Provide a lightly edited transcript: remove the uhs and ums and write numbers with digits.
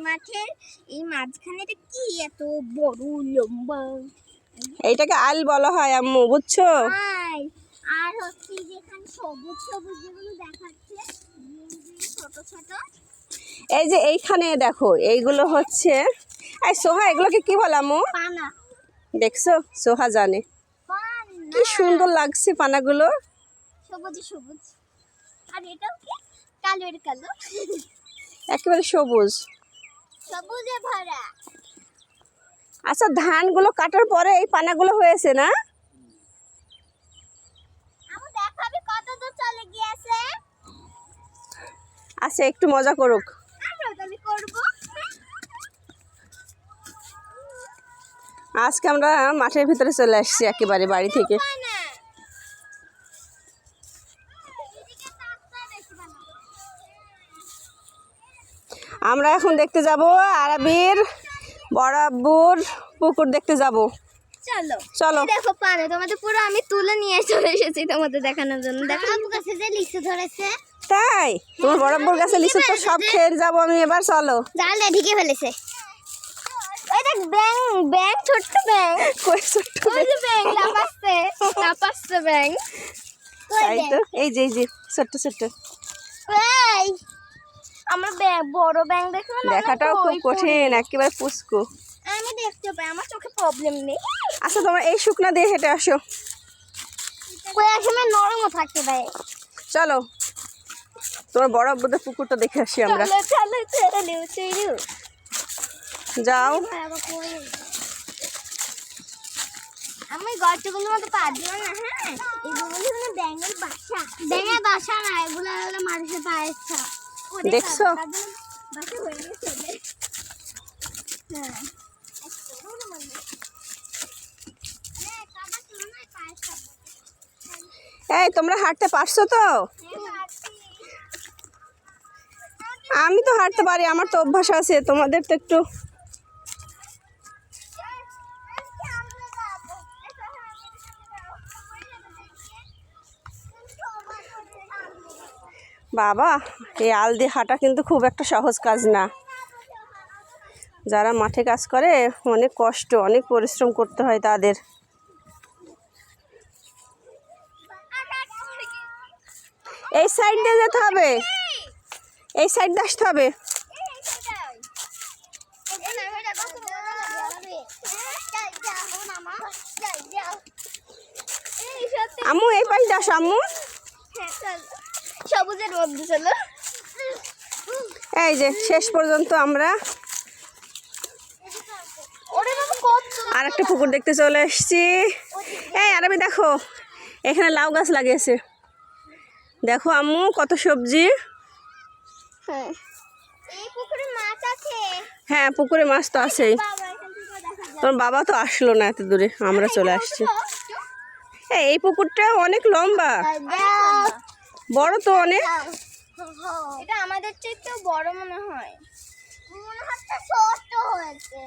মাঠের এই মাঝখানে এটা কি এত বড় লম্বা? এইটাকে আল বলা হয় আম্মু, বুঝছো? আর হচ্ছে যেখানে সবুজ সবুজ যেগুলো দেখাচ্ছে ছোট ছোট, এই যে এইখানে দেখো এইগুলো হচ্ছে, এই সোহা এগুলোকে কি বলে আম্মু? পানা। দেখছো, সোহা জানে। কি সুন্দর লাগছে পানাগুলো, সবুজ সবুজ। আর এটাও কি কালো? এর কালো, একেবারে সবুজ, সবুজে ভরা। আচ্ছা ধানগুলো কাটার পরে এই পানাগুলো হয়েছে না? আমি দেখাবি কত দূর চলে গিয়েছে। আচ্ছা একটু মজা করুক, আমরা তাহলে করব। আজকে আমরা মাঠের ভিতরে চলে আসছি একেবারে বাড়ি থেকে। আমরা এখন দেখতে যাব আরাবির বড় আব্বুর পুকুর দেখতে যাব। চলো চলো। দেখো পানে তোমাদের পুরো আমি তুলে নিয়ে চলে এসেছি তোমাদের দেখানোর জন্য। দেখো আব্বু কাছে যে লিচু ধরেছে। তাই তোমার বড় আব্বুর কাছে লিচু তো সব খেয়ে যাব আমি এবার। চলো জালে ঢেকে ফেলেছে। ওই দেখ ব্যাং ব্যাং, ছোট্ট ব্যাং। কই ছোট্ট ওই যে ব্যাং লাফাচ্ছে লাফাচ্ছে ব্যাং। তাই তো, এই যে ছোট্ট ছোট্ট। এই আমার বড় ব্যাং দেখো না, দেখাটাও খুব কঠিন, একেবারে পুচকু। আমি দেখতে পাই, আমার চোখে প্রবলেম নেই। আচ্ছা তোমরা এই শুকনা দিয়ে হেঁটে আসো। কই আসলে নরমও থাকতে পারে। চলো তোমার বড় আব্বুদের পুকুরটা দেখে আসি আমরা। চলো চলো চলো চলো যাও। আমি গর্তগুলোর মতো পা দিও না। হ্যাঁ এগুলো হলো ব্যাঙের বাসা। ব্যাঙের বাসা না, এগুলো হলো মানুষের পায়ের ছাপ। দেখছো? বাসা হয়ে গেছে। হ্যাঁ এই তোমরা হাঁটতে পারছো তো? আমি তো হাঁটতে পারি, আমার তো অভ্যাস আছে, তোমাদের তো একটু। বাবা এই আল দিয়ে হাঁটা কিন্তু খুব একটা সহজ কাজ না। যারা মাঠে কাজ করে অনেক কষ্ট, অনেক পরিশ্রম করতে হয় তাদের। এই সাইড দিয়ে যেতে হবে, এই সাইড দিয়ে আসতে হবে। আম্মু এই পাশ দিয়ে আসো আম্মু। সবুজের মধ্যে চলো। এই যে শেষ পর্যন্ত আমরা আর একটা পুকুর দেখতে চলে এসেছি। এই আরাবি দেখো এখানে লাউ গাছ লাগিয়েছে, দেখো আম্মু কত সবজি। হ্যাঁ পুকুরে মাছ তো আছেই। তোমার বাবা তো আসলো না এত দূরে, আমরা চলে আসছি। এই পুকুরটা অনেক লম্বা, বড় তো অনেক। এটা আমাদের চেয়ে বড় মনে হয়, ছোট হয়েছে।